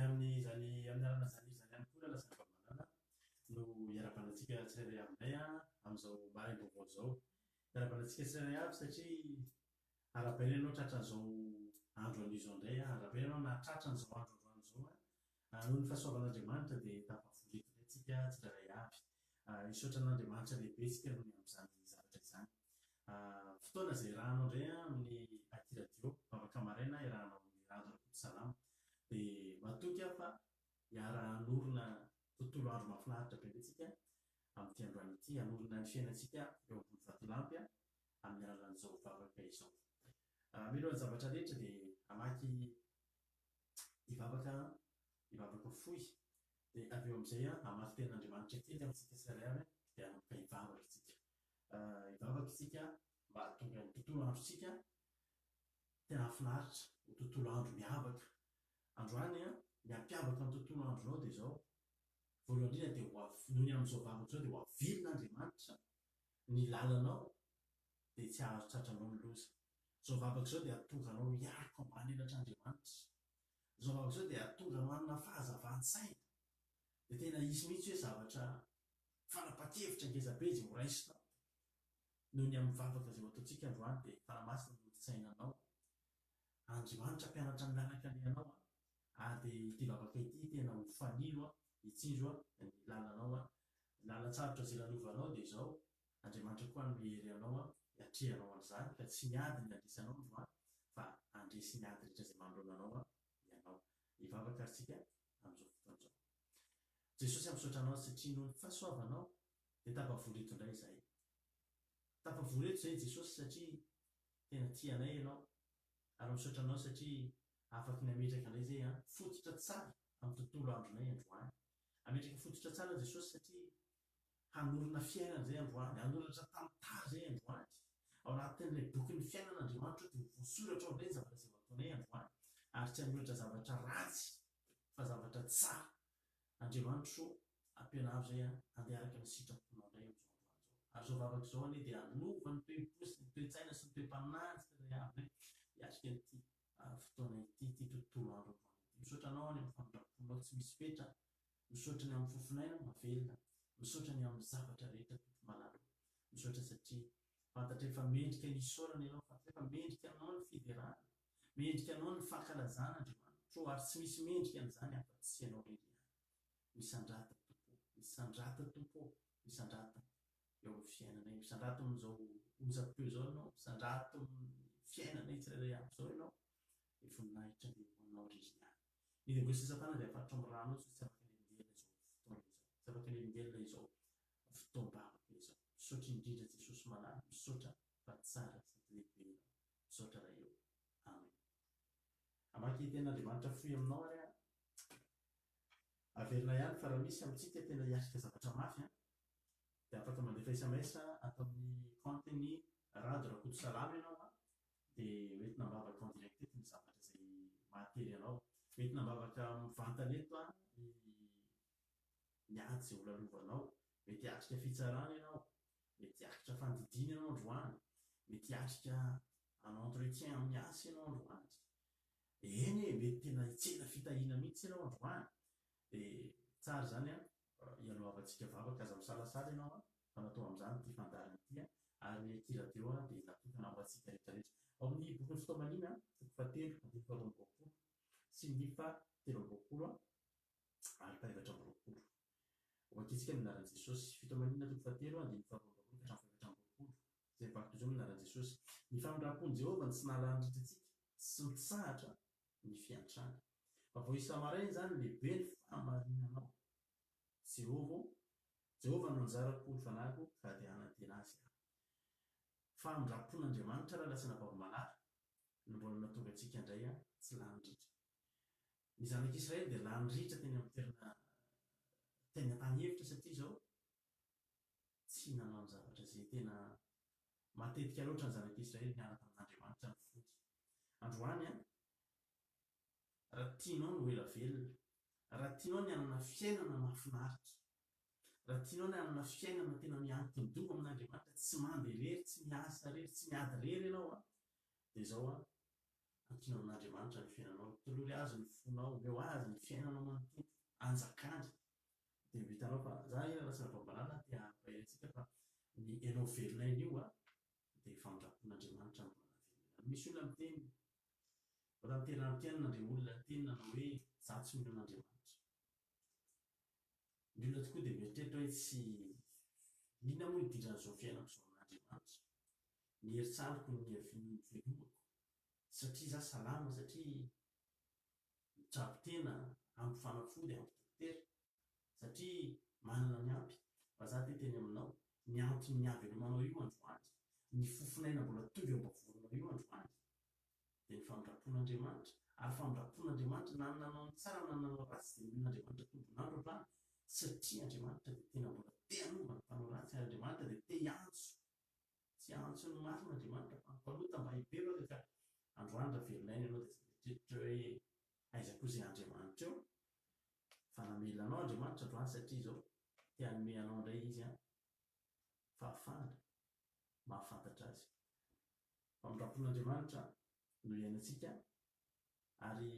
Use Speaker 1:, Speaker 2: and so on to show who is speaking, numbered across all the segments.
Speaker 1: dia amin'ny alana zany ihany koa lasa vamanana no iarabanantsika tsirairay aminay amin'izao maraim-baovao zao. Iarabanantsika tsirairay avy satria arabaina ianao tratran'izao andro an'izao indray arabaina ianao na tratran'izao andro androany izao noho ny fahasoavan'Andriamanitra dia tafavory eto antsika tsirairay avy. Isaotra an'Andriamanitra lehibe isika noho amin'izany zavatra izany. Fotoana izay rahanao indray amin'ny Aty Radio vavaka maraina irahanao amin'ny radio Rakotosalama dia matoky fa hiara-hanorina tontolo andro mahafinaritra be antsika amin'ity androany ity, hanorina ny fiainantsika eo ambony vatolampy amin'ny alalan'izao vavaka izao. Milohan'ny zavatra rehetra dia hamaky hivavaka fohy dia avy eo amin'izay hamaky tenan'Andriamanitra kely amintsika tsirairay avy dia hanomboka hivavaka isika. Hivavaka isika mba hahatonga ny tontolo androntsika tena mahafinaritra, ho tontolo andro miavaka. Androany ny hampiavaka ny tontolo andronao dia izao voalohany indrindra dia noho ny amin'izao vavaka izao dia ho avelon'Andriamanitra ny lalanao dia tsy ahazo tratranao ny loza. Izao vavaka izao dia hahatonga anao hiaraka ambany elatr'Andriamanitra. Izao vavaka izao dia hahatonga anao hanana fahazavàn-tsaina. Dia tena hisy mihitsy hoe zavatra fanapahan-kevitra ngezabe izay ho raisinao noho ny amin'ny vavaka izay ataontsika androany dia fanamasina ny tsainanao. Andriamanitra mpianatra ny lalaka alehanao dia ity vavaka ity tena ho fanilo hitsinjo ny lalanao, lalan-tsarotra izay lalovanao dia izao Andriamanitra koa no mihery anao hiatrehanao an'izany ka tsy miady ny andresanao androany fa andresy ny ady rehetra izay manoloana anao ianao. Hivavaka isika amin'izao fotoana izao. Jesosy misaotra anao satria noho ny fahasoavanao dia tafavory eto indray izahay. Tafavory eto izay Jesosy satria tena tianay ianao ary misaotra anao satria afaka ny hametraka indray izay fototra tsara amin'ny tontolo andronay androany. Hametraka fototra tsara Jesosy satria hanorina fiainana izay androany, hanoratra tantara izay androany. Ao anatin'ilay bokin'ny fiainan'Andriamanitra dia voasoratra ao indray zavatra izay ataonay androany ary tsy hanoratra zavatra ratsy fa zavatra tsara. Andriamanitra ampianaro izay handeharaka ny sitraponao indray amin'izao androany izao. Ary izao vavaka izao anie dia hanova ny toe-posy, ny toe-tsaina sy ny toe-paninahity tsirairay avy hiatrika an'ity fotoana ity, ity tontolo andro androany ity. Misaotra anao any amin'ny famindram-ponao tsy misy fetra, misaotra ny amin'ny fofonaina mavelona, misaotra ny amin'ny zavatra rehetra toko malalo. Misaotra satria fantatra efa mendrika ny isaorana ianao, fantatra efa mendrika anao ny fiderana, mendrika anao ny fankalazana Andriamanitra ary tsy misy mendrika an'izany afa-tsy tsy ianao irery ihany. Misandrata Tompo, misandrata Tompo, misandrata eo amin'ny fiainanay, misandrata amin'izao onjam-peo izao ianao, misandrata amin'ny fiainanay tsirairay avy izao ianao, ny voninahitra dia ho anao irery ihany. Ny dia mbola satana dia afaritra amin'ny rano tsy afaka ny elongelona izao fotoana izao, tsy afaka ny elongelona izao fotoam-bavaka izao. Misaotra indrindra Jesosy manahy, misaotra fa tsara sy lehibe ianao, misaotra raha eo. Amen. Hamaky tenan'Andriamanitra fohy aminao ary averina ihany fa raha misy amintsika tena hiatrika zavatra mafy dia afaka mandefa SMS atao amin'ny compte-ny radio Rakotosalama ianao dia mety nambavaka en direct eto ny zavatra izay mahatery anao. Mety nambavaka mivantana eto ny ady izay ho lalovanao, mety hiatrika fitsarana ianao, mety hiatrika fandidina ianao androany, mety hiatrika en entretien amin'ny asa ianao androany. Eny mety tena hitsena fitahiana mihitsy ianao androany. Dia tsara izany hialohavantsika vavaka aza misalasala ianao fa natao amin'izany ity fandarana ity ary ny Aty Radio dia natokana ho antsika rehetrarehetra. Ao amin'ny bokin'ny fitoamanina toko fahatelo andiny faharoa amby roapolo sy ny fahatelo amby roapolo ary fahaefatra amby roapolo. Vakitsika ny anaran'i Jesosy. Fitoamanina toko fahatelo andiny faharoa amby roapolo ka hatramin'ny fahaefatra amby roapolo. Izay vakotra izao ny anaran'i Jesosy. Ny famindram-pon'i Jehovah ny tsy nahalany-dritra sy mitsahatra ny fiantrana. Fa vao isa-maraina izany lehibe ny fahamarinanao. Jehovah no anjara-polo fanahiko ka dia hanantena azy aho. Famindram-pon'Andriamanitra raha lasana vavo-malary no mbola nahatonga antsika indray tsy lany-dritra. Ny zanak'Israely dia lany-dritra teny amin'ny toerana teny an-tany-hevitra satria izao tsy nanao ny zavatra izay tena matetika loatra ny zanak'Israely niaraka amin'Andriamanitra ny fody. Androany raha tianao no ela velona, raha tianao ny hanana fiainana mahafinaritra, raha tianao ny hanana fiainana tena miankin-doha amin'Andriamanitra, tsy mandeha irery, tsy miasa irery, tsy miady irery ianao dia izao ankinao an'Andriamanitra ny fiainanao, tolory azy ny fonao, eo azy ny fiainanao manontolo, anjakany. Dia vitanao fa za ina lasa navambanana tia ampaherantsika fa ny ianao velona io a dia famindrapon'Andriamanitra mbola navelona. Misy olona miteny raha miteran'antianina dia olona teny nanao hoe za tsy olona an'Andriamanitra. Ny olona tokoa dia mieritreritra hoe tsy inona moa idiran'izao fiainako izao amin'Andriamanitra. Ny herintsariko ny velomako satria za salama, satria mitsabo tena ampy fanafody, ampy dokotera, satria manana ny ampy. Fa za te teny aminao ny antony havelomanao io androany, ny fofinaina mbola tonga eo ambavorinao io androany dia ny famindrapon'Andriamanitra. Ary famindrapon'Andriamanitra na nanao ny tsara na nanao ratsy dia milon'Andriamanitra tombonandro avany, satria Andriamanitra dia tena mbola te hanova ny mpanao ratsy. Andriamanitra dia te hiantso, tsy antso ny marina Andriamanitra fa mpalota mba hibebaka. Ka androany raha velona iny ianao dia mieritreritra hoe aiza koa izay Andriamanitra eo, fa namelanao Andriamanitra androany satria izao te hanome anao indray izy fahafahana mahafantatra azy. Famindrapon'Andriamanitra no iainantsika, ary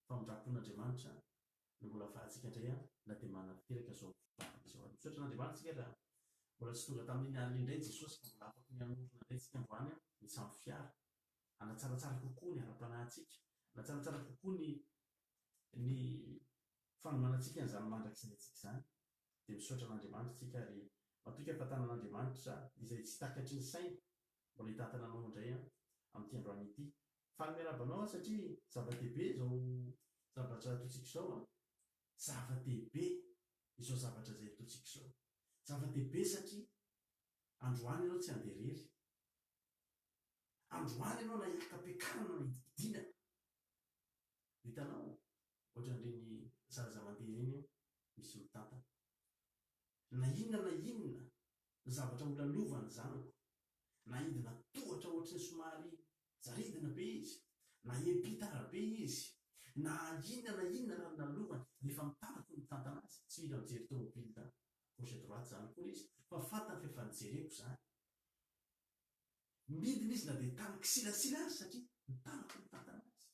Speaker 1: famindrapon'Andriamanitra no mbola ahafahantsika indray na dia manaviteraka izao izao. Misaotra n'Andriamanitra isika raha mbola tsy tonga tamin'ny alina indray Jesosy ka mbola afaka mihanorona indray isika androany ny samby fiara, hanatsaratsara kokoa ny ara-panahintsika, hanatsaratsara kokoa ny fanomanantsika n'izany mandrakizay izany. Dia misaotra n'Andriamanitra isika ary matoka fahatanan'Andriamanitra izay tsy takatry ny saina mbola hitantana anao indray amin'ity androany ity. Faly miarabanao satria zava-dehibe izao zavatra ataontsika izao zava-dehibe izao zavatra izay ataontsika izao. Zava-dehibe satria androany ianao tsy handeha irery, androany ianao na hiaka-piakarana na hididinana. Hitanao ohatran'ireny zaza mandeha ireny misy mitantana, na inona ny zavatra mbola lovany zanako, na idina tohatra ohatrany somary zaridina be izy, na empitara be izy, na inona raha nalovany, rehefa mitantako ny mitantana azy. Tsy mila mijery tomobila gauche droite zany koa izy, fa fantany fa efa nijereko zany. Midina izy na dia tany kisilasila azy satria nitanako mitantana azy,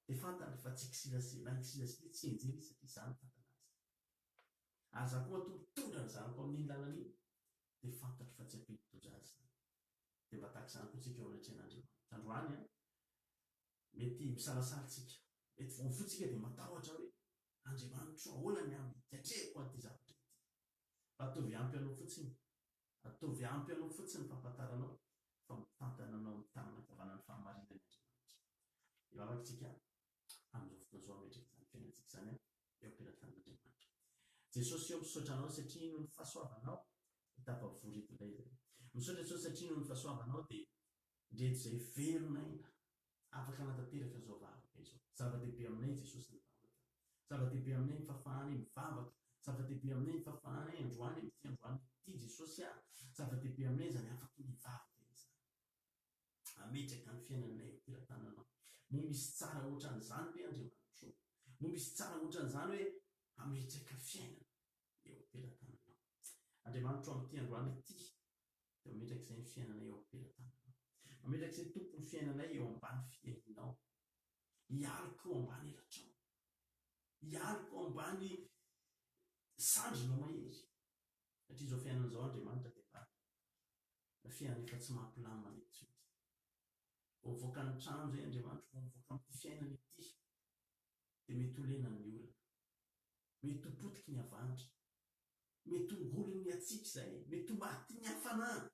Speaker 1: dia fantany fa tsy kisilasila, na kisilasila tsy enjery izy satria zany mitantana azy. Ary za koa atolotolona ny zanako amin'iny lalana iny dia fantatra fa tsy ampidi-doza azy zany. Dia mba tahaka izany koa tsika eo anatrehan'Andriamanitra androany mety misalasalantsika, mety vao mifotsika dia matahotra hoe Andriamanitra ahoana ny amin-katrehako an'ity zavatra ity. Fa atovy ampy anao fotsiny, atovy ampy anao fotsiny ny fahafantaranao fa mitantana anao amin'ny tanana ankavanan'ny fahamarinany Andriamanitra. Hivavaka isika amin'izao fotoana izao ametraka izany fiainantsika izany eo am-pelantanan'Andriamanitra. Jesosy eo misaotra anao satria noho ny fahasoavanao tafavory eto ilay izy. Misaotra Jesosy satria noho ny fahasoavanao dia ndreto izay velonaina afaka hanatanteraka izao vavaka izao. Zava-dehibe aminay Jesosy ny vavaka, zava-dehibe aminay ny fahafahanay mivavaka, zava-dehibe aminay ny fahafahanay androany amin'ity androany ity Jesosy zava-dehibe aminay izany afaka mivavaka izany. Ametraka ny fiainanay eo am-pelantananao. Mo misy tsara ohatran'izany hoe Andriamanitra, mo misy tsara ohatran'izany hoe ametraka fiainana eo am-pelantananao. Andriamanitra amin'ity androany ity dia ametraka izay ny fiainanay eo am-pelantananao. Ametraka izay tompo ny fiainanay eo ambany fiainanao. Hialika eo ambany elatrao, hialika eo ambany sandrinao mahery. Satria izao fiainana izao Andriamanitra dia mba fiainana efa tsy mampilamina intsony. Vao mivoaka ny trano izay Andriamanitra, vao mivoaka amin'ity fiainana ity dia mety ho lenan'ny olona, mety ho potiky ny havanitra, mety ho ngolony ny atsika izay, mety ho maty ny hafanana.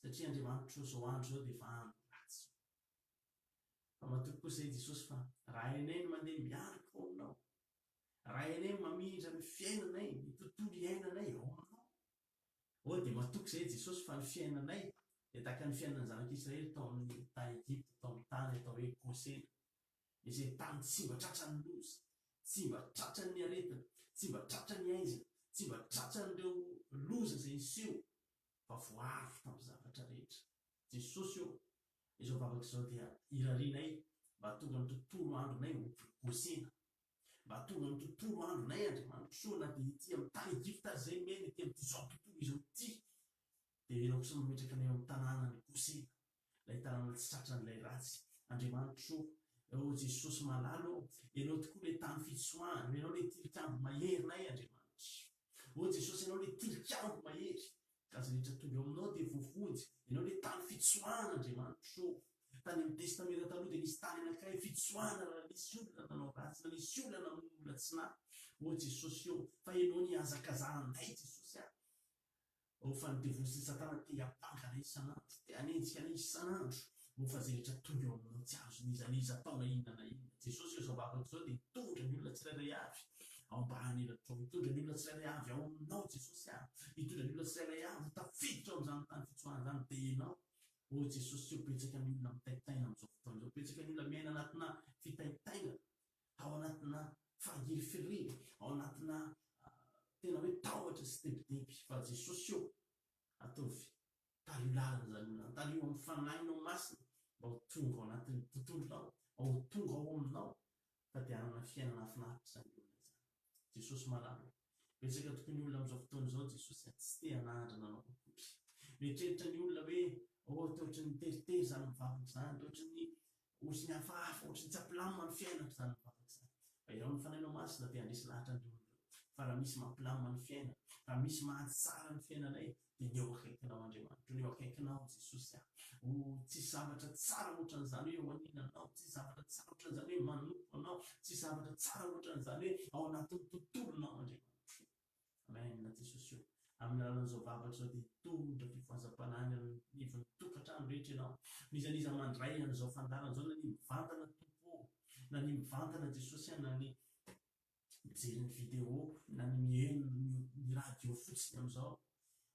Speaker 1: Satria Andriamanitra izao andro izao dia efa andro ratsy. Fa matoky kosa izay Jesosy fa raha hainay no mandeha miaraka ao aminao, raha hainay mamindra ny fiainanay, ny tontolo iainanay ao aminao. Dia matoky izay Jesosy fa ny fiainanay dia tahaka ny fiainan'ny zanak'Israely tao amin'ny tany Egypta, tao amin'ny tany atao hoe Gosena, izay tany tsy mba tratran'ny loza, tsy mba tratran'ny aretina, tsy mba tratran'ny aizina, tsy mba tratran'ireo loza izay niseho, fa voaro tamin'ny zavatra rehetra. Jesosy eo izao vavaka izao dia irarianay mba tonga ny tontolo andronay ho Gosena, mba tonga ny tontolo andronay Andriamanitra na dia ity amin'ny tany Egypta izay mena ity amin'ity izao tontolo izao ity dia ianao kosa mametraka anay amin'ny tanàna ny Gosena, lay tanana tsy tratran'ilay ratsy. Andriamanitro o Jesosy malalo ianao tokoa le tany fitsoahana, ianao le tilikambo maherinay Andriamanitra. O Jesosy ianao le tilikambo mahery, kazy rehetra tonga eo aminao dia voavonjy. Ianao le tany fitsoahana Andriamanitro. Tany amin'ny testamenta taloha dia nisy tany anankiray fitsoahana raha nisy olona nanao ratsy, na nisy olona namonola tsy na. O Jesosy eo fa ianao ny azakazahanay Jesosy a. O fa ny devosy ny satana te hampangana isan'andro, te hanenjika anay isan'andro. O fa zay rehetra tonga eo aminao tsy azo nizaniza tao na inona na inona. Jesosy eo zao vavaka zao dia hitondra ny olona tsirairay avy ao ambany elatro, hitondra ny olona tsirairay avy ao aminao Jesosy a. Hitondra ny olona tsirairay avy tafiditra ao amin'izany tany fitsoahana zany dia ianao. O Jesosy eo betsaka ny olona mitaitaina amin'izao fotoana izao, betsaka ny olona miaina anatina fitaitaina, ao anatina fahirifirina, ao anatina tena hoe tahotra sy tebiteby. Fa Jesosy eo ataovy tario lalana zany olona, tario amin'ny fanahinao masina mba ho tonga ao anatin'ny tontolonao, mba ho tonga ao aminao, fa dia hanana fiainana hafinaritra zany olona zany. Jesosy malalo. Betsaka tokony olona amin'izao fotoana izao Jesosy tsy te hanadrana anao akory. Mieritreritra ny olona hoe ohatry ny teritery zany mivavaka zany, ohatry ny hafahafa, ohatry ny tsy ampilamina ny fiainako zany mivavaka zany. Fa ianao ny fanahinao masina dia handresy lahatra ny olona. Fa raha misy mampilamina ny fiaina, raha misy mahatsara ny fiainanay, dia ny eo akaikinao Andriamanitra, ny eo akaikinao Jesosy a. Tsisy zavatra tsara ohatran'izany hoe eo aninanao, tsisy zavatra tsara ohatran'izany hoe manompo anao, tsisy zavatra tsara ohatran'izany hoe ao anatin'ny tontolonao Andriamanitra. Amen na Jesosy eo. Amin'ny alalan'izao vavaka izao dia hitondra fivoazam-panahiny amin'ny nivon'ny tokantrano rehetra ianao. Nizaniza mandray an'izao fandarana izao, na ny mivantana tompo, na ny mivantana Jesosy a, na ny mijery ny vidéo, na ny mihaino ny radio fotsiny amin'izao.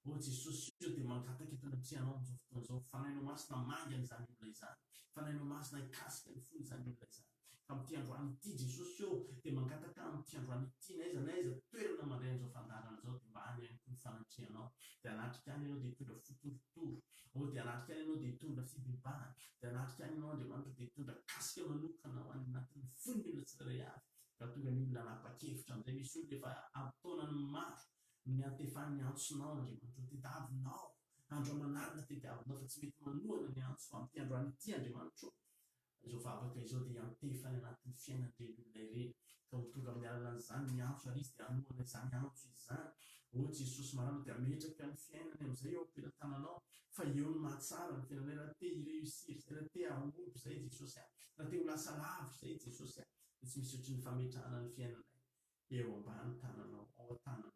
Speaker 1: O Jesosy io dia mangataka eto anatrianao amin'izao fotoana izao. Fanahinao masina mangana izany olona izany, fanahinao masina hikasika ny fony izany olona izany. Fa amin'ity androany ity Jesosy eo dia mangataka amin'ity androany ity n'aiza n'aiza toerana mandray an'izao fandarana izao, dia mba hany ihany koa ny fanatrianao. Dia hanatrika any ianao dia hitondra fotorotoro, o dia hanatrika any ianao dia hitondra fibebahana, dia hanatrika any ianao Andriamanitra dia hitondra kasika manokana ao anatin'ny fon'ny olona tsirairay avy. Raha tonga ny olona nanapa-kevitra amin'izay, misy olona efa am-taonany maro ny antefan'ny antsonao Andriamanitra, tediavinao andro amanarina, tediavinao fa tsy mety manohana ny antso. Fa amin'ity androany ity Andriamanitra izao vavaka izao dia antefany anatin'ny fiainan'ireny olona ireny, ka ho tonga amin'ny alalan'izany ny antso ary izy dia hanohana izany antso izany. O Jesosy marano dia ametraka ny fiainany amin'izay eo am-pelantananao, fa eo ny mahatsara ny fiainanay. Raha te hireusir zay, raha te hahomby izay Jesosy a, raha te ho lasa lavitra izay Jesosy a, dia tsy misy ohatry ny fametrahana ny fiainanay eo ambany tananao, ao an-tananao.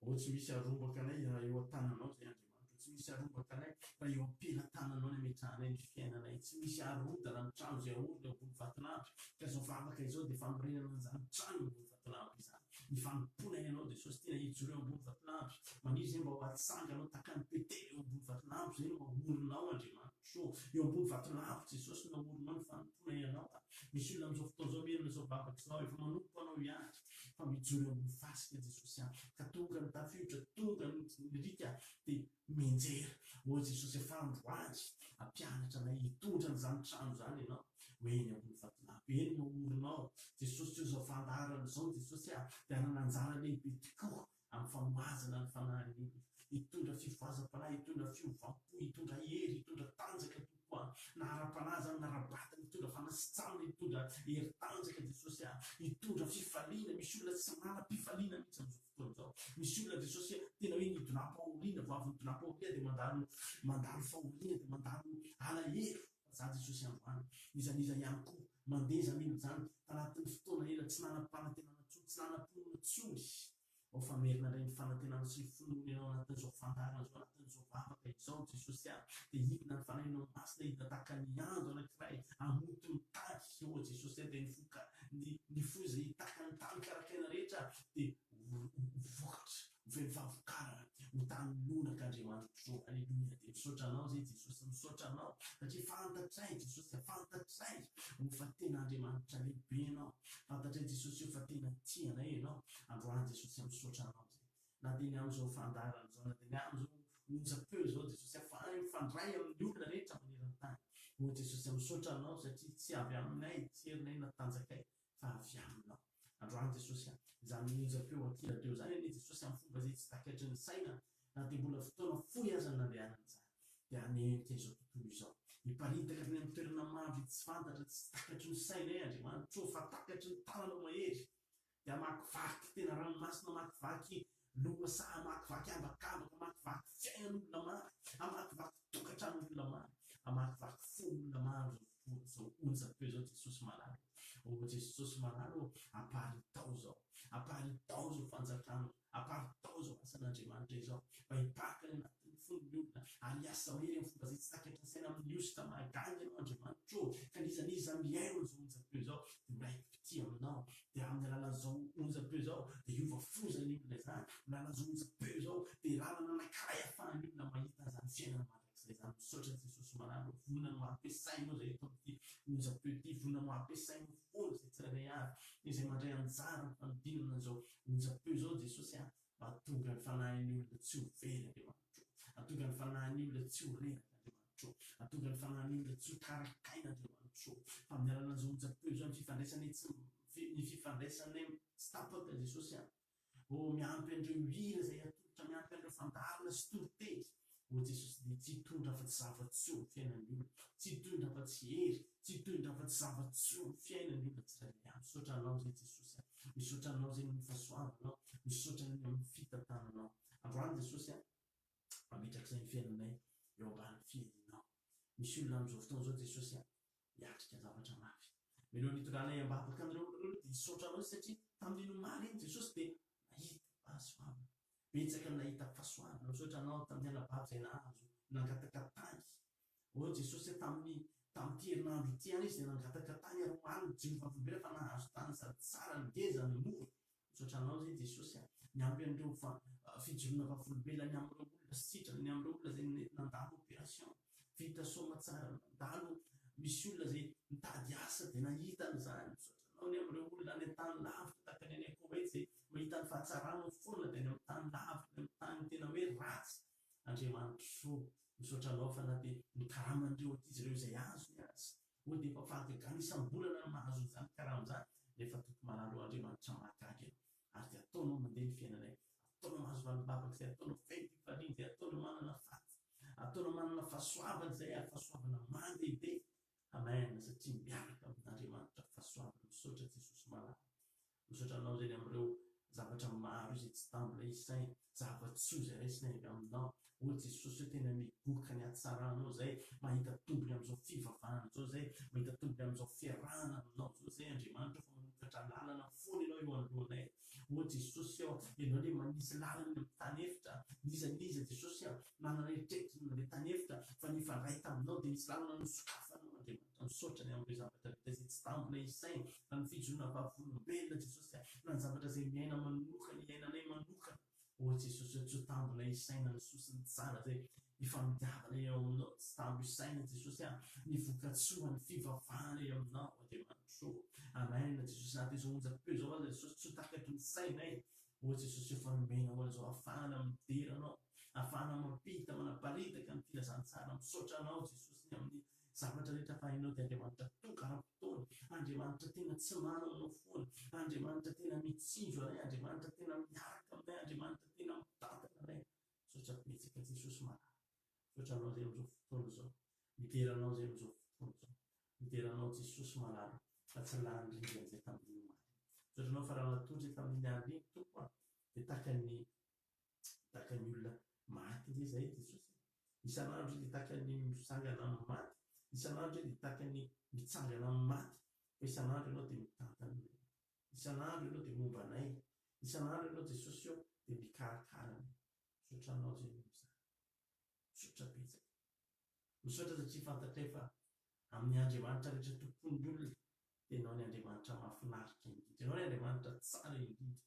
Speaker 1: O tsy misy arombaka anay raha eo an-tananao izay Andriamanitra, tsy misy arombaka anay raha eo am-pelantananao ny ametrahanay ny fiainanay, tsy misy arodana ny trano izay ahorona eo ambony vaton'andro. Ka izao vavaka izao dia fanorenana an'izany trano eo ambony vaton'andro izany. Ny fanompona ianao Jesosy tena hijoro eo ambony vaton'andro. Maniry izay mba ho atsanganao taka ny petely eo ambony vaton'andro izay no mahorinao Andriamanitra. Eo ambony vaton'andro Jesosy no mahorinao ny fanompona ianao. Misy olona amin'izao fotoana izao miherina izao vavaka izao efa manompo anao ihany, fa mijoro eo ambony fasika Jesosy any, ka tonga ny tafiotra, tonga ny rika dia menjera. O Jesosy efa androany hampianatra anay hitondra n'izany trano izany ianao, ho eny ambony vaton'andro eny no ahorinao Jesosy. Io izao fandarana izao Jesosy a, dia hanana anjara lehibe tokoa amin'ny famoazana ny fanahiny olona, hitondra fivoazam-panahy, hitondra fiovampo, hitondra hery, hitondra tanjaka tokoa, na ara-panahy zany, na ara-batana, hitondra fanasitsanana, hitondra hery-tanjaka Jesosy a, hitondra fifaliana. Misy olona tsy manam-pifaliana mihitsy amin'izao fotoana izao. Misy olona Jesosy tena hoe nidonam-pahoriana, vao avy nidonam-pahoriana dia mandalo fahoriana, dia mandalo alahelo. Fa za Jesosy androany nizaniza ihany koa mandeza mino izany tanatin'ny fotoana ela tsy nanam-panantenana tsony, tsy nanam-ponona tsony. Ao fa merina indray ny fanantenana sy ny finoana ianao anatin'izao fandarana izao, anatin'izao vavaka izao Jesosy a, dia hidina ny fanahinao masina, hidina tahaka ny ando anankiray hamoto ny tany. O Jesosy dia nivoaka ny foza hitaka ny tany karakaina rehetra dia vokatra velom-pahavokarana ho tany lonaka Andriamanitra. Aleluia. Dia misaotra anao zay Jesosy, misaotra anao satria fantatray Jesosy, fantatray fa tena Andriamanitra lehibe ianao, fantatray Jesosy io fa tena tia anay ianao. Androany Jesosy misaotra anao zay, na dia ny amin'izao fandarana izao, na dia ny amin'izao onjam-peo izao Jesosy mifandray amin'ny olona rehetra maneran-tany. O Jesosy misaotra anao satria tsy avy aminay, tsy herinay na tanjakay, fa avy aminao. Androany Jesosy izany onjam-peo akila teo izany anie Jesosy amin'ny fomba izay tsy takatry ny saina, na dia mbola fotoana fohy aza ny nandehanana izany, dia hanenika izao tontolo izao miparitaka ny amin'ny toerana mavy tsy fantatra tsy takatry ny saina Andriamanitra fa takatry ny tanana mahery dia amakivaky tena ranomasina amakivaky loasa amakivaky ambakambaka amakivaky fiainan'olona maro amakivaky tokantran'olona maro amakivaky fon'olona maro zao onjam-peo zao Jesosy malalo Jesosy malalo aparitao zao fanjakana aparitao zao asan'Andriamanitra izao mba hipaka ny anatin'ny fon'ny olona ary asa hery amin'ny fomba zay tsy takatry ny saina amin'ny ositra mahagaga ianao Andriamanitra ka nizaniza miaino zao onjam-peo zao dia miraiki-pity aminao dia amin'ny alalan'izao onjam-peo zao dia hiova fozany olona izany alalan'izao onjam-peo zao dia lalana anankiray ahafahan'ny olona mahita zany fiainana mandrakizay zany misaotra Jesosy malalo vonona no ampiasainao zay eto amin'ity onjam-peo ity vonona no ampiasainao foana zay tsirairay avy izay mandray anjara ny fanodinana zao onjam-peo zao Jesosy mba hatonga ny fanahin'ny olona tsy ho very Andriamanitra hatonga ny fanahin'ny olona tsy ho reraka Andriamanitra hatonga ny fanahin'ny olona tsy ho karakaina Andriamanitra fa amin'ny alalan'izao onjam-peo zao ny fifandraisany tsy tapaka Jesosy miampy an'ireo hira zay atolotra miampy an'ireo fandarina sy toriteny Jesosy dia tsy hitondra fa tsy zava-tsoa ny fiainan'ny olona tsy hitondra fa tsy hery tsy hitondra fa tsy zava-tsoa ny fiainan'ny olona tsirairay misaotra anao zay Jesosy misaotra anao zay ny fahasoavanao misaotra ny amin'ny fitantananao androany Jesosy mametraka izay ny fiainanay eo ambany fiainanao misy olona amin'izao fotoana zao Jesosy hiatrika zavatra mafy melo nitonganay ambabaka an'ireo dia misaotra anao satria tamin'ny nomaly iny Jesosy dia nahita fahasoavana betsaka nahita fahasoavana misaotra anao tamin'ny anabavy izay nahazo nangataka tany Jesosy tamin'ity herinandro ity any izy dia nangataka tany ary omariny Jehovah velona fa nahazo tany sady tsara ny ngeza ny mora misaotra anao zay Jesosy miampy an'ireo fijoroana vavolobelany amin'ireo olona sitrana ny amin'ireo olona zay nandalo opération vita soma tsara nandalo misy olona zay mitady asa dia nahita an'izany misaotra anao ny amin'ireo olona any an-tany lavitra tahaka ny any Koet zay mahita ny fahatsarana foana dia ny amin'ny tany lavitra ny amin'ny tany tena hoe ratsy Andriamanitra misaotra anao fa na dia ny karaman'ireo izy ireo izay azo ny asa dia efa fahagagana isam-bolana ny mahazo izany karaman'izany nefa toko malalo Andriamanitra mahagaga ary dia ataonao mandeha ny fiainanay ataonao mahazo valibavaka izay ataonao fety faliana izay ataonao manana faty ataonao manana fahasoavana izay ary fahasoavana mandehibe amen satria miaraka amin'Andriamanitra fahasoavana misaotra Jesosy malalo misaotra anao zay amin'ireo zavatra maro izay tsy tambina isaina zava-tsoa izay raisinay avy aminao Jesosy tena migoka ny hatsaranao zay mahita tombony amin'izao fivavahana zao zay mahita tombony amin'izao fiarahana aminao zao zay Andriamanitra fa manokatra lalana foana ianao eo anoloanay Jesosy ianao le manisy lalana amin'ny tany efitra nizaniza Jesosy manana etretina le tany efitra fa nifandray taminao dia nisy lalana nosokafanao Andriamanitra misaotra ny amin'ireo zavatra vita izay tsy tambina isaina na ny fijoroana vavolombelona Jesosy na ny zavatra izay miaina manokana iainanay manokana Jesosy tsy ho tambina isaina ny sosiny tsara zay ifamdiavana eo aminao tsy tambo isaina Jesosy nivokatsoa ny fivavahana eo aminao Andriamanitra amen Jesosy na dia izao onjam-peo zao aza Jesosy tsy ho takatry ny sainay Jesosy efa nomena ho an'izao ahafahana mideranao ahafahana mampita manaparitaka ny filazantsara misaotra anao Jesosy ny amin'ny zavatra rehetra fahainao dia Andriamanitra tokaram-potoana Andriamanitra tena tsy manao anao foana Andriamanitra tena mitsinjo anay Andriamanitra tena miaraka aminay Andriamanitra tena mitantana anay misaotra betsaka Jesosy malalo misaotra anao zay amin'izao fotoana zao mideranao zay amin'izao fotoana zao mideranao Jesosy malalo fa tsy lany rindrina zay tamin'ny nomaly misaotra anao fa raha natory tamin'ny aliny tompo dia tahaka ny olona maty zay Jesosy isan'andro dia tahaka ny misangana amin'ny maty isan'andro dia tahaka ny mitsangana amin'ny maty fa isan'andro ianao dia mitantana isan'andro ianao dia momba anay isan'andro ianao Jesosy dia mikarakara misaotra anao zay amin'izany misaotra betsaka misaotra satria fantatray fa amin'ny Andriamanitra rehetra tompon'ny olona dia ianao ny Andriamanitra mahafinaritra indrindra ianao ny Andriamanitra tsara indrindra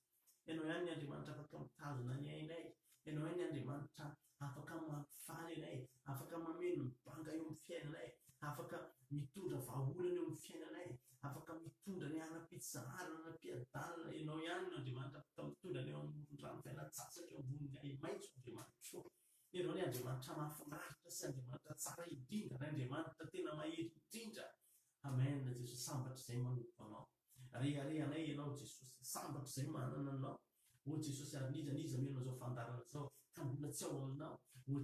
Speaker 1: ianao ihany ny Andriamanitra afaka mitazona ny ainay ianao ihany ny Andriamanitra afaka mampifaly anay afaka mameno mibanga eo amin'ny fiainanay afaka mitondra vahaolana eo amin'ny fiainanay afaka mitondra ny anam-pitsaharana anam-piadalana ianao ihany ny Andriamanitra afaka mitondra ny eo amoron-drano fialan-tsasatra eo amboniny ai-maitso Andriamanitra ianao ny Andriamanitra mahafinaritra sy Andriamanitra tsara indrindra ny Andriamanitra tena mahery indrindra amen Jesosy sambatra izay manompo anao reharehanay ianao Jesosy sambatra izay manana anao Jesosy ary niza meno an'izao fandarana zao ka mbola tsy ao aminao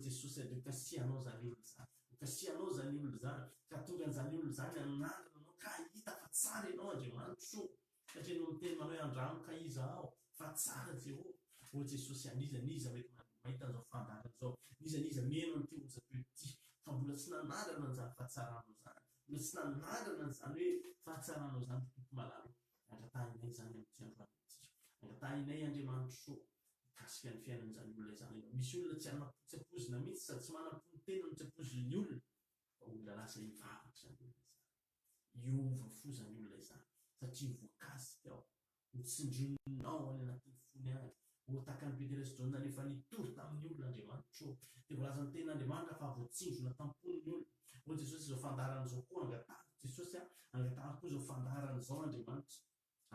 Speaker 1: Jesosy adeo kasianao zareo izany ka sianao zany olona zany ka tonga n'izany olona zany anandrina anao ka hita fa tsara ianao Andriamanitra satria no miteny manao hoe andrano ka iza aho fa tsara Jehovah o Jesosy niza mety mahita an'izao fandarana zao niza meno an'ity onjapeo ity fa mbola tsy nanandrana an'izany fahatsaranao zany mbola tsy nanandrana an'izany hoe fahatsaranao zany tompo malalo angatahinay zany amin'ity androany ity angatahinay Andriamanitra mikasika ny fiainan'izany olona izany misy olona tsy amapitsapozina mihitsy sady tsy manam-ponitena no tsy apozin'ny olona fa olona lasa hivavaka zany olona izany iova fo zany olona izany satria voakasika ao hotsindrinao any anatin'ny fony any o taka ny Petrus Jona rehefa nitory tamin'ny olona Andriamanitra dia voalaza ny ten'Andriamanitra fa voatsinjona tampon'ny olona o Jesosy izao fandaran'izao koa angatahany Jesosy angatahany koa izao fandaran'izao Andriamanitra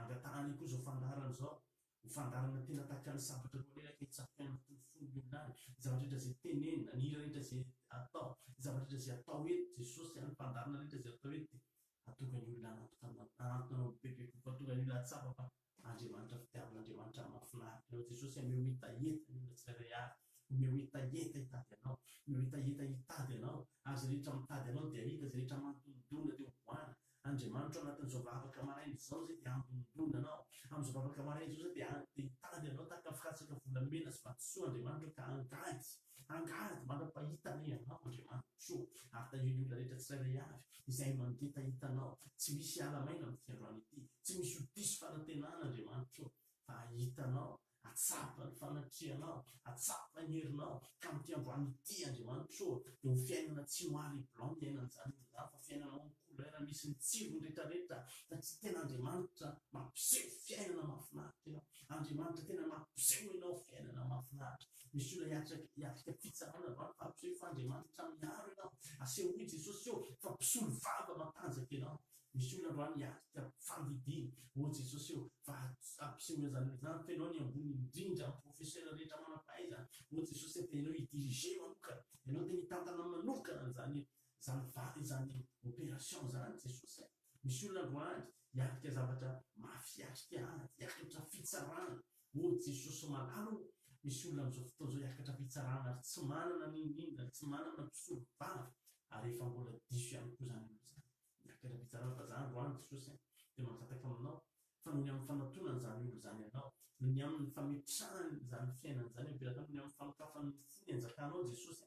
Speaker 1: angatahany koa izao fandaran'izao fandarana tena taka ny sabatra roa leraka hitsafiky anatin'ny fon'ny olona any zavatra rehetra zay tenenina ny hira rehetra zay atao zavatra rehetra zay atao eto Jesosy any fandarana rehetra zay atao eto atonga ny olona anantonao bebe koa atonga ny olona atsapa fa Andriamanitra fitiavan'Andriamanitra mahafinaritra Jesosy omeo hetaheta ny olona tsirairay avy omeo hetaheta hitady anao omeo hetaheta hitady anao azy rehetra mitady anao dia hita zay rehetra mantondona dia hovoana Andriamanitra anatin'izao vavaka maraina izao zay dia antondona anao amin'izao vavaka maraina izao zay dia hitady anao taka firatsaka volamena sy vatosoa Andriamanitra ka angady mandrapahitanay anao Andriamanitra ary tahiry olona rehetra tsirairay avy izay mandetahitanao tsy misy alamaina amin'ity androany ity tsy misy diso fanantenana Andriamanitra fa hitanao atsapa ny fanatrianao atsapa ny herinao ka amin'ity androany ity Andriamanitra dia ho fiainana tsy hoary blanc iainan'izany olona fa fiainana couleur misy ny tsirony rehetrarehetra satria tena Andriamanitra mampiseho fiainana mahafinaritra Andriamanitra tena mampiseho ianao fiainana mahafinaritra misy olona hiatrika fitsarana fa mampiseho fa Andriamanitra miaro ianao aseho hoe Jesosy eo fa mpisolo vava matanjaka ianao misy olona androany hiatrika famidiny o Jesosy eo fa ampiseho izany izany fenao ny ambony indrindra amin'ny profesera rehetra manam-pahaizana o Jesosy eo dia ianao hidirige manokana ianao dia mitantana manokana zany zany opération zany Jesosy misy olona androany hiatrika zavatra mafy hiatrika fitsarana o Jesosy malalo misy olona amin'izao fotoana izao hiakatra fitsarana ary tsy manana n'inona tsy manana mpisolo vava ary efa mbola diso ihany koa zany olona izany hiakatra fitsarana fa zany androany Jesosy dia mangataka aminao fa noho ny amin'ny fanatonana zany olona izany ianao noho ny amin'ny fametrahany zany fiainana zany ampelatao noho ny amin'ny fanokafany fony anjakanao Jesosy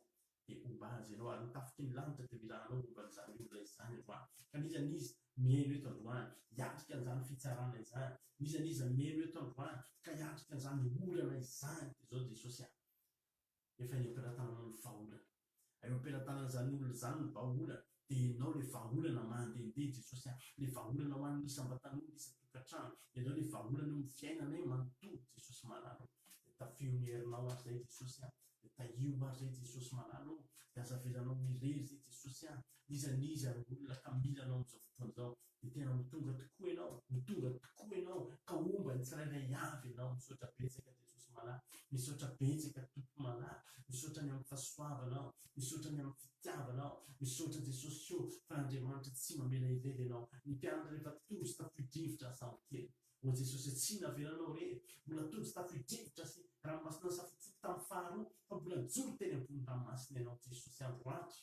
Speaker 1: dia omba azy ianao ary nitafiky ny lanitra dia vilananao omba n'izany olona izany androany ka nizanizy mihaino eto androany hiatrika an'izany fitsarana izany nizaniza mihaino eto androany ka hiatrika an'izany olana izany dia izao Jesosy efa ny ampelantanana ny vahaolana eo ampelantanan'izany olona izany ny vahaolana dia ianao le vahaolana mandehandeha Jesosy le vahaolana ho an'ny isam-batan'olona isa-tokantrano ianao le vahaolana eo fiainanay manontolo Jesosy malalo dia tafio ny herinao ary zay Jesosy dia tahio ary zay Jesosy malalo dia azavezanao mirery zay Jesosy nizaniza olona ka milanao amin'izao fotoana izao dia tena mitonga tokoa ianao ka omba ny tsirairay avy ianao misaotra betsaka Jesosy malalo misaotra betsaka tompo malalo misaotra ny amin'ny fahasoavanao misaotra ny amin'ny fitiavanao misaotra Jesosy io fa Andriamanitra tsy mamela irery ianao ny mpianatra rehefa tory sy tafio-drivotra samy kely o Jesosy tsy navelanao rery mbola tory sy tafio-drivotra sy ranomasina safotsy tamin'ny faharoa fa mbola joro teny ambony ranomasina ianao Jesosy androany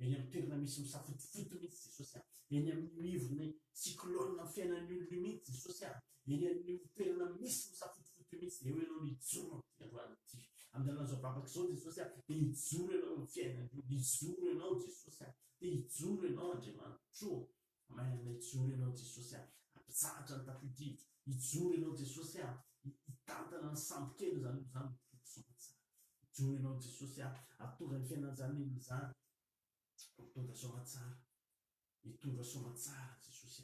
Speaker 1: eny amin'ny toerana misy misafotofoto mihitsy Jesosy eny amin'ny ivony cyclone fiainan'ny olona mihitsy Jesosy eny amin'ny toerana misy misafotofoto mihitsy eo ianao nijoro amin'ity androany ity amin'ny alan'izao vavaka izao Jesosy dia hijoro ianao amin'ny fiainan'ny olona hijoro ianao Jesosy dia hijoro ianao Andriamanitra maina hijoro ianao Jesosy ampitsahatra ny tafio-drivotra hijoro ianao Jesosy hitantana ny sambo kely zany boky somatsara hijoro ianao Jesosy atonga ny fiainan'izany olona izany mitondra somatsara hitondra somatsara Jesosy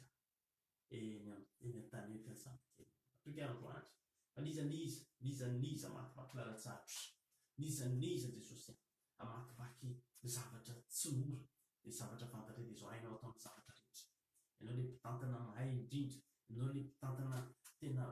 Speaker 1: eny an-tany ety ny sambo kely atoka androany fa nizaniza makivaky lalan-tsarotra nizaniza Jesosy amakivaky zavatra tsy mora dia zavatra fantatra dia izao hainao atao amin'ny zavatra rehetra ianao le mpitantana mahay indrindra ianao le mpitantana tena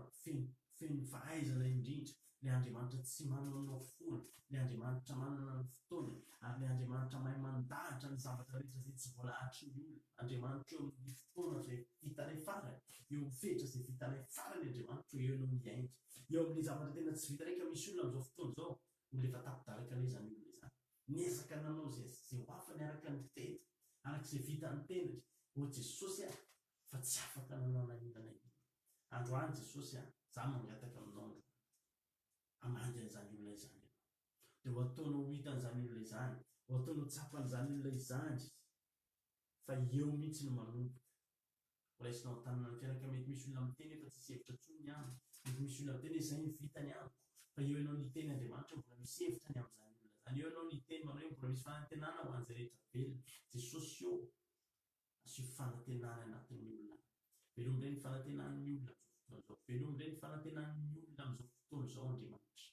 Speaker 1: feno fahaizana indrindra le Andriamanitra tsy mananao foana le Andriamanitra manana ny fotoana ary le Andriamanitra mahay mandahatra ny zavatra rehetra zay tsy voalahatry ny olona Andriamanitra eo amin'ny fotoana zay vitanay farany eo amin'ny fehitra zay vitanay farany Andriamanitra eo ianao miainga eo amin'ny zavatra tena tsy vita raika misy olona amin'izao fotoana izao olona efa tapidalaka ilay zany olona izany niezaka nanao zay ho afany araka ny teny arak'izay vita ny tenatra o Jesosy fa tsy afaka nanao nainona androany Jesosy za mangataka aminao amandy an'izany olona izany dia ho ataonao hitan'izany olona izany ho ataonao tsapan'izany olona izany fa eo mihitsy no manomboka raisinao tanana ny fianaka mety misy olona miteny efa tsisy hevitra tsony any mety misy olona miteny izay ny vitany any fa eo ianao ny teny Andriamanitra mbola misy hevitrany amin'izany olona zany eo ianao ny teny manao mbola misy fanantenana ho an'izay rehetra velona Jesosy eo asio fanantenana anatin'ny olona velom indray ny fanantenan'ny olona amin'izao velom indray ny fanantenan'ny olona amin'izao fotoana izao Andriamanitra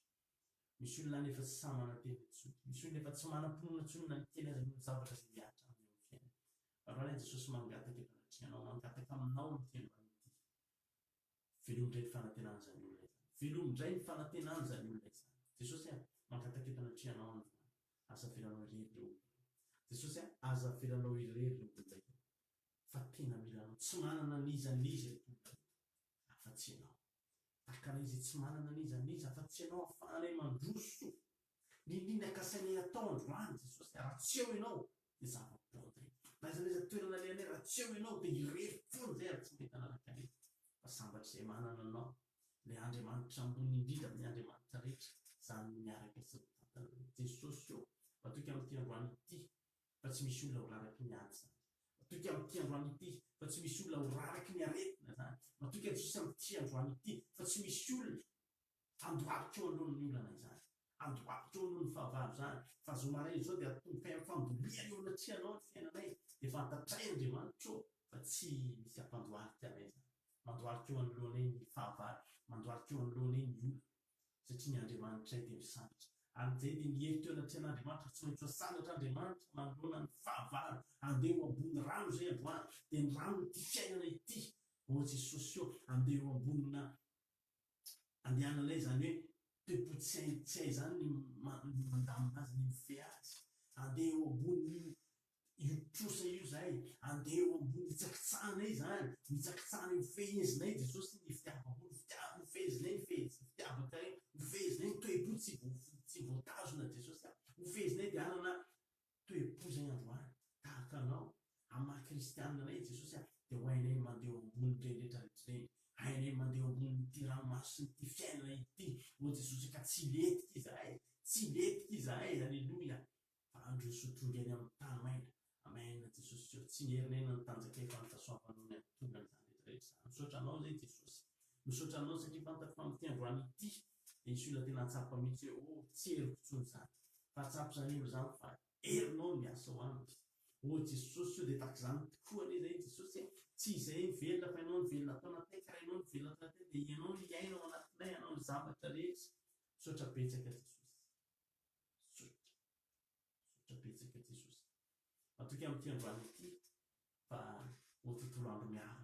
Speaker 1: misy olona nefa tsy samy manantena intsony misy olona efa tsy manam-ponona intsony na niteny azy ny zavatra zay miatra amin'ny fiainana raha Jesosy mangataka eto anatrianao mangataka aminao ny teny vanity velom indray ny fanantenan'izany olona izany velom indray ny fanantenan'izany olona izany Jesosy mangataka eto anatrianao aza velanao irery reo Jesosy aza velanao irery reo olona io fa tena milanao tsy manana nizaniza olona afa-tsy ianao takana izy tsy manana nizaniza afa-tsy ianao afahanay mandroso nindrindra kasainay atao androany Jesosy raha tsy eo ianao dia zava-poandray naizanaiza toerana lehanay raha tsy eo ianao dia irery foana zay ary tsy mety anaraka any fa sambatra izay manana anao ilay Andriamanitra ambony indrindra amin'ny Andriamanitra rehetra zany miaraka sy mitantana Jesosy eo matoky amin'ity androany ity fa tsy misy olona ho raraky ny ady zany matoky amin'ity androany ity fa tsy misy olona ho raraky ny aretina zany matoky Jesosy amin'ity androany ity fa tsy misy olona andoharitra eo alohan'ny olana izany andoharitra eo alohan'ny fahavalo zany fa zo maraina izao dia atomboka amin'ny fambolena eo anatrianao ny fiainanay dia fantatray Andriamanitra eo fa tsy misy ampandoharitra anay zany mandoharitra eo anoloanay ny fahavalo mandoharitra eo anoloanay ny olona satria ny Andriamanitra dia misanatra amin'izay dia nihevitra eo anatrian'Andriamanitra tsy maintsy hosanatra Andriamanitra manoloana ny fahavalo andeha ho ambony rano zay androany dia ny rano ity fiainana ity o Jesosy eo andeha ho ambonina andehananay zany hoe tepotsay zany ny mandamina azy ny mife azy andeha ho ambony io trosa io zay andeha ho ambony mitsakitsanay zany mitsakitsanay mifehezinay Jesosy ny fitiavako mifehezinay fitiavaka mifehezinay ny toe-po tsy voatazona Jesosy mifehezinay dia anana toe-po zay androany tahaka anao amin'ny kristianina anay Jesosy dia ho hainay mandeha ambony rehetra rehetrareny hainay mandeha ambony ty ranomasina ty fiainana ity o Jesosy ka tsy letika izahay aleloia fa androsotroly any amin'ny tany maina amen Jesosy eo tsy nierinay na nitanjakay fa nitasoavanao ny antonga izany rehetrarehetra misaotra anao zay Jesosy misaotra anao satria fantako fa amin'ity androany ity dia nisy olona tena tsapa mihitsy hoe o tsy heriko tsony zany fa tsapo zany olo zany fa herinao miasa ho amiko o Jesosy io dia tahaka izany tokoa ane zay Jesosy tsy izay velona fa ianao ny velona taona tay ka ianao ny velona taona tay dia ianao ny iainao anatinay ianao ny zavatra rehetra misaotra betsaka Jesosy misaotra betsaka Jesosy matoky amin'ity androany ity fa ho tontolo andro miaraka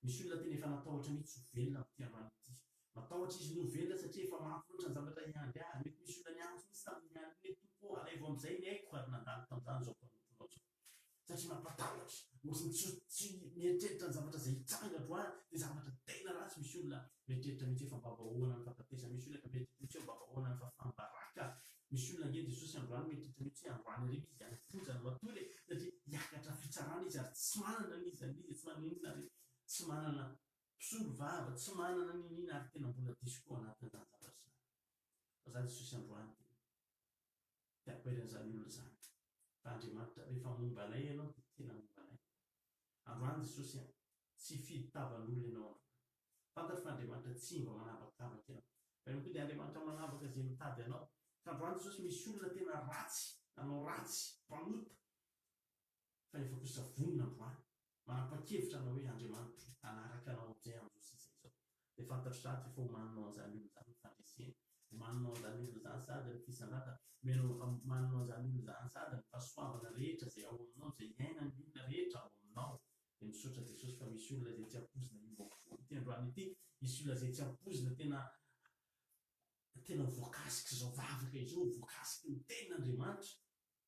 Speaker 1: misy olona tena efa natahotra mihitsy ho velona amin'ity androany ity matahotra izy no velona satria efa mahafoatra ny zavatra iandry ahy mety misy olona niandry misy tamin'ny andry ny tompo alaivo amin'izay ny haiko ary nandalo tamin'izany zao mpanomponao zao satria mampatahotra tsy mieritreritra ny zavatra zay hitsanga androany dia zavatra tena ratsy misy olona mieritreritra mihitsy efa mbabahoana ny fahafatesa misy olona mieritreritra mihitsy eo mbabahoana ny fahafanbaraka misy olona nge Jesosy androany mieritreritra mihitsy androany arivo izy anyfonjany matory satria hiakatra fitsarana izy ary tsy manana nizanizy tsy manana inona ary tsy manana mpisolo vava tsy manana ninina ary tena mbola diso koa anatin'izany zavatra izany fa zany Jesosy androany dia akoeran'izany olona zany fa Andriamanitra rehefa momba anay ianao dia tena momba anay androany Jesosy tsy fiditavan'olona ianao androany fantatra fa Andriamanitra tsy mba manavakavaka ianao fa ianao koa dia Andriamanitra manavaka izay mitady anao fa androany Jesosy misy olona tena ratsy nanao ratsy mpanota fa efa kosa vonona androany manapa-kevitra anao hoe Andriamanitra anaraka anao amin'izay amin'izao sy izay izao dia fantatra sady efa homaninao an'izany olona zany fandresena homaninao an'izany olona zany sady ny fisandrata homaninao an'izany olona zany sady ny fahasoavana rehetra zay ao aminao zay iaina ny olona rehetra ao aminao dia misaotra Jesosy fa misy olona zay tsy ampozina io ity androany ity misy olona zay tsy ampozina tena voakasiky zao vavaka izao voakasiky ny tenin'Andriamanitra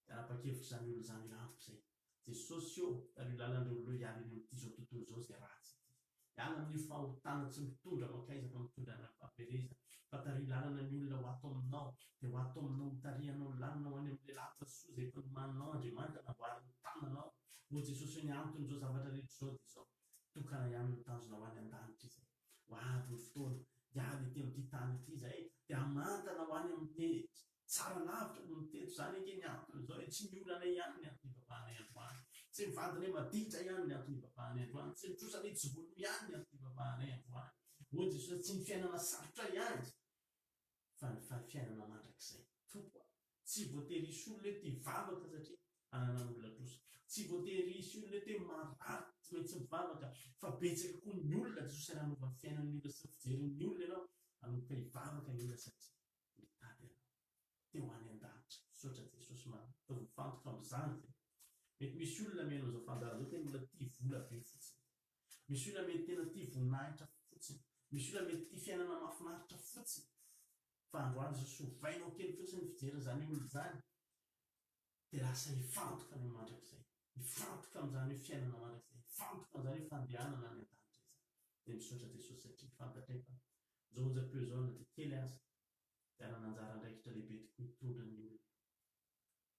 Speaker 1: dia anapa-kevitra zany olona zany ampy zay Jesosy eo ary io lalandreo loha hiala eny amin'ity zao tontolo zao zay ratsy ity hiala amin'ny fahotana tsy mitondra makaiza fa mitondra ny fampielezana tary lalana ny olona ho ato aminao dia ho ato aminao mitarihanao lalina ho any amin'ilay lavitra soa izay mpanomaninao andriamanitra namboariny tananao ho jesosy ny antony zao zavatra rehetra zao dia zao tokana ihany ny tanjona ho any an-danitra izay ho avy ny fotoana diady ety amin'ity tany ity izay dia amantana ho any amin'ny tsara lavitra no miteto zany ake ny antony zao hoe tsy ny olana ihany ny antony ibabahanay androany tsy mivadina maditra ihany ny antony ibabahanay androany tsy mitrosa ny jolo ihany ny antony ibabahanay androany ho jesosy tsy ny fiainana sarotra ihany fa ny fiainana mandrakizay tokoa tsy voatery isy olona hoe te hivavaka satria anana olona kosa tsy voatery isy olona hoe te marary tsy maintsy mivavaka fa betsaka koa ny olona jesosy nanova ny fiainan'ny olona sy fijerin'ny olona ianao anomboka hivavaka ny olona satria mitady ianao teo any an-danitra sotra jesosy mifantoka amin'izany zay mety misy olona menao zao fandarana zao tena olona tia vola be fotsiny misy olona mety tena tia voninahitra fotsiny misy olona mety tia fiainana mahafinaritra fotsiny fa androany zao sovainao kely fotsiny ny fijerin''zany olona zany dia lasa hifantoka ny mandrakizay hifantoka amin'izany hoe fiainana mandrakizay hifantoka amin'izany hoe fandehanana any an-danitra izany dia misaotra jesosy satria fantatra fa zao onjam-peo zao na dia kely aza dia anana anjara andraikitra lehibe tokoa hitondra ny olona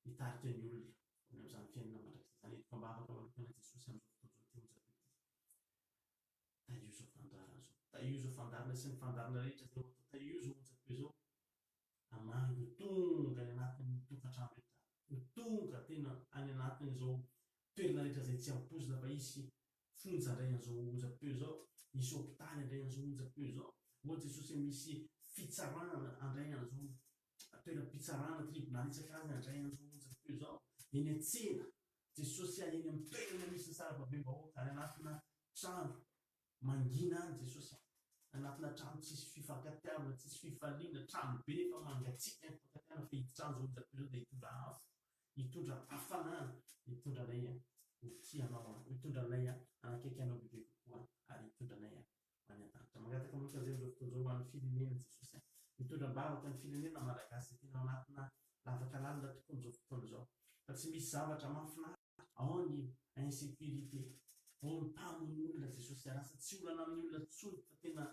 Speaker 1: hitarika ny olona ny amin'izany fiainana mandrakizay zany entiko mba afaka manokana jesosy amin'izao fotoana zao ty onjam-peo ty taio zao fandarana sy ny fandarana rehetra zay atao taio zao onjam-peo zao amangy ho tonga any anatin'ny tokantrano rehetra ho tonga tena any anatin'izao toerana rehetra zay tsy ampozina fa isy fonja indray an'izao onjam-peo zao misy hôpitaly andray an'izao onjam-peo zao oha jesosy misy fitsarana andray an'izao toeram-pitsarana tribonaly isan-karazany andray an'izao onjam-peo zao eny an-tsena jesosy eny amin'ny toerana misy ny sarababem-bahoaka any anatina trano mangina any jesosy anatina trano tsisy fifankatiavana tsisy fifaliana trano be fa mangatsiaka ny fankatiavana fa hiditrano zao onjam-peo zao dia hitondra afo hitondra hafanana hitondra anay hotianao hitondra anay anakaiky anao bebe kokoa ary hitondra anay any an-danitra mangataka moka zay zao fotoana zao ho an'ny firenena jesosy mitondra mbavaka ny firenena malagasy zay tena anatina lavaka lalina tokoa amin'izao fotoana zao fa tsy misy zavatra mahafinaritra ao ny insécurité ao ny mpamono olona jesosy lasa tsy olana amin'ny olona tsony fa tena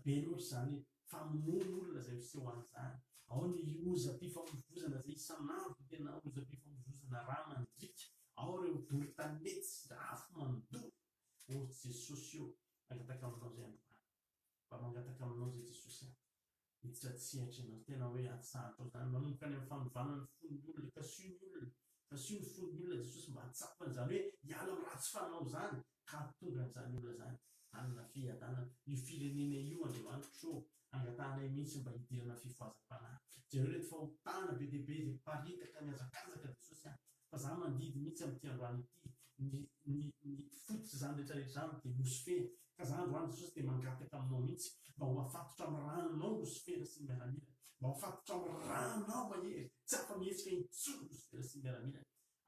Speaker 1: be loatra zany famonoana olona zay fiseho an'izany ao ny ozam-pifamoivoizana zay isan'andro tena ozam-pifamoivoizana raha mandrika ao ireo bory-tanety sy afo mandoa o jesosy io mangataka aminao zay androany mba mangataka aminao zay jesosy hiditra tsihatra ianao tena hoe atsahatao zany manomboka any amin'ny fanovana ny fon'ny olona kasio ny olona kasio ny fon'ny olona jesosy mba hatsapany zany hoe hiala amin'ny ratsy fanao zany ka tonga n'izany olona zany anana fiadanana io firenena io andriamanitro angatahanay mihitsy mba hidirana fifoazam-panahy jereo rehetra fahotana be dehibe zay paritaka miazakazaka jesosy fa za mandidy mihitsy amin'ity androany ity ny fototsy zany rehetrarehetra zany dia losifera ka za androany jesosy dia mangataka aminao mihitsy mba ho afatotra amin'ny ranonao losifera sy ny miaramila mba ho afatotra amin'ny ranonao mahery tsy afa mihetsika intsony losifera sy ny miaramila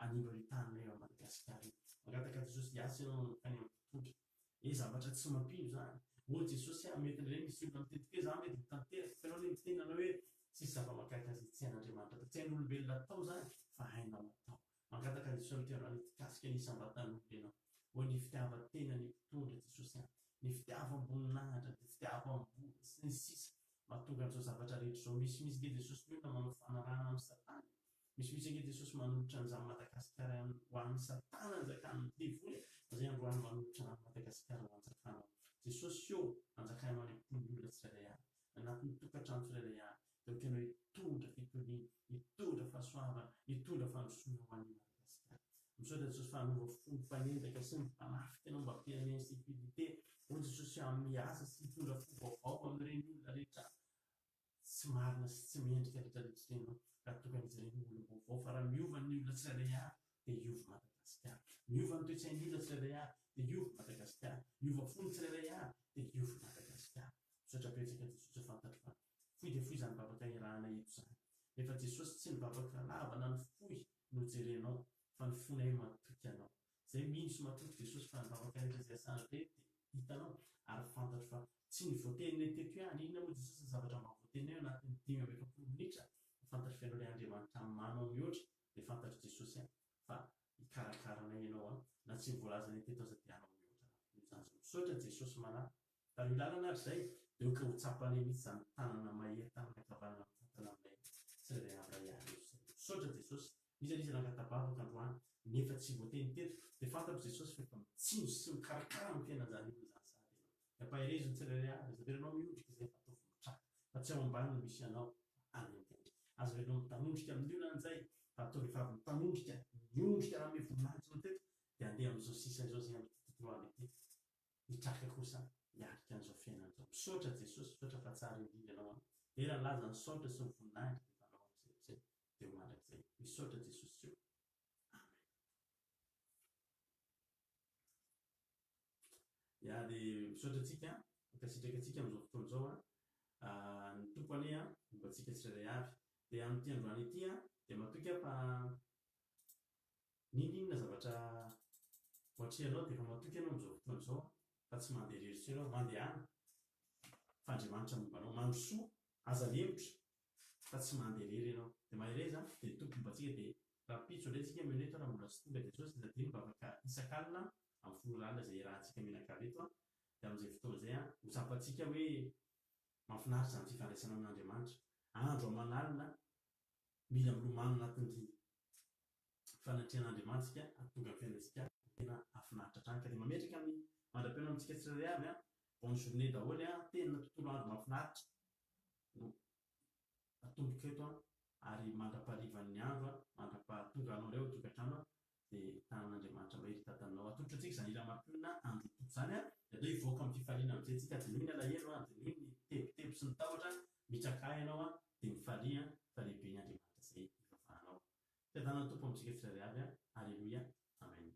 Speaker 1: anindro ahitanay eo Madagasikara mangataka jesosy hiasa ianao manokany amin'ny mpitondra zavatra tsy mampino zany o jesosy mety ndray misy olona mitetika za mety mitanteraka fa anao le mitenanao hoe tsisy zava-makaka azy tsy hain'andriamanitra tsy hain'olombelona atao zany fa hainao atao mangataka jesosy amin'ity tikasika nisam-batan'olona ianao ho ny fitiavan-tena ny mpitondra jesosy ny fitiavam-boninahitra ny fitiavam-bola sy ny sisa mahatonga an'izao zavatra rehetra zao misy nge jesosy olona manao fanarahana amin'ny satana misy nge jesosy manolotra an'izany Madagasikara ho an'ny satana anjakan'ny devoly zay androany manolotra an'ny Madagasikara ho anjakanao jesosy io anjakainao any ampon'ny olona tsirairay avy anatin'ny tokantrano tsirairay avy dia okanao hitondra fitoniana hitondra fahasoavana hitondra fandrosoana ho an'ny Madagasikara misaotra jesosy fa hanova fomba fanendaka sy ny fanafika anao mba ampianany insécurité o jesosy amin'ny asa sy hitondra fovaovao amin'ireny olona rehetra tsy marina sy tsy mendrika rehetrarehetra renao raha tokan'izy ireny olona vaovao fa raha miova ny olona tsirairay avy dia iova Madagasikara miova ny toe-tsain'ny olona tsirairay avy dia iova Madagasikara miova fony tsirairay avy dia iova Madagasikara misaotra betsaka jesosy fantatra fa foy dia foy zany babaka irahana eto zany rehefa jesosy tsy ny babaka lavana ny foy no jerenao fa ny fonay matoky anao zay mihitsy matoky jesosy fa ny babaka rehetra zay asana be dia hitanao ary fantatra fa tsy ny voateninay teto ihany inona moa jesosy ny zavatra mba voateninay anatin'ny 5 minitra fantatra fianao ilay andriamanitra manao mihoatra dia fantatra jesosy fa hikarakaranay ianao na tsy voalazanay teto aza dia anao mihoatra io zany misaotra jesosy manahy tary lalana ary zay dia ka ho tsapany mihitsy zany tanana mahery tanana kavanana mitantana aminay tsirairay avy ihany misaotra jesosy misy anisan'ny angatabavaka androany nefa tsy voateny teto dia fantako jesosy fa efa mitsinjo sy mikarakara amin'ny fiainan'izany olona zany sady ianao ampaherezony tsirairay avy aza verenao miondrika izay fa ataovy mitraka fa tsy ao ambany no misy ianao any am'tendry aza verenao mitanondrika amin'ny olona an'izay fa atao rehefa avy mitanondrika miondrika raha mevoninahitsinao teto dia andeha amin'izao sisa izao zay amin'ny tontolo avy ity hitraka kosa miarika an'izao fiainan'izao misaotra jesosy misaotra fa tsara indrindra ianao era laza ny saotra sy ny voninahitra dia fanao amin'izay dia ho mandrakizay misaotra jesosy io amen ia dia misaotra atsika ankasitraka atsika amin'izao fotoana izao ny tompony mombantsika tsirairay avy dia amin'ity androany ity dia matoky fa ninona zavatra hoatrehanao dia efa matoky ianao amin'izao fotoana izao fa tsy mandeha reritry ianao mandehana fa andriamanitra mombanao mandrosoa aza lembotra fa tsy mandeha rery ianao dia mahereza dia tompo mombantsika dia raha pitso indray tsika mionetra raha mbola sy tonga jesosy dia dino mba afaka isan-kalina amin'ny folo lalina izay rahantsika menakareto dia amin'izay fotoana izay ho sapantsika hoe mahafinaritra zany fifandraisana amin'andriamanitra andro amanalina mila milomano anatin'ny fanatrehan'andriamantsika atonga ny fiainantsika tena afinaritra trany ka dia mametraka amin'ny mandra-piainao amintsika tsirairay avy bonne journée daholo tena tontolo andro mahafinaritra no atomboka eto ary mandra-paharivan'ny andro mandra-pahatonga anao indray ho tokantrano dia tanan'andriamanitra mba hitantanao atolotra antsika izany ila-mampionina andro topo zany dia atao hivoaka amin'ny fifaliana amin'izay tsika dia noho ny alahelo dia noho ny tebotebo sy ny tahotra mitraka ianao dia mifalia fa lehibe ny andriamanitra izay ifafanao fiadanana tompo amintsika tsirairay avy alleluia amen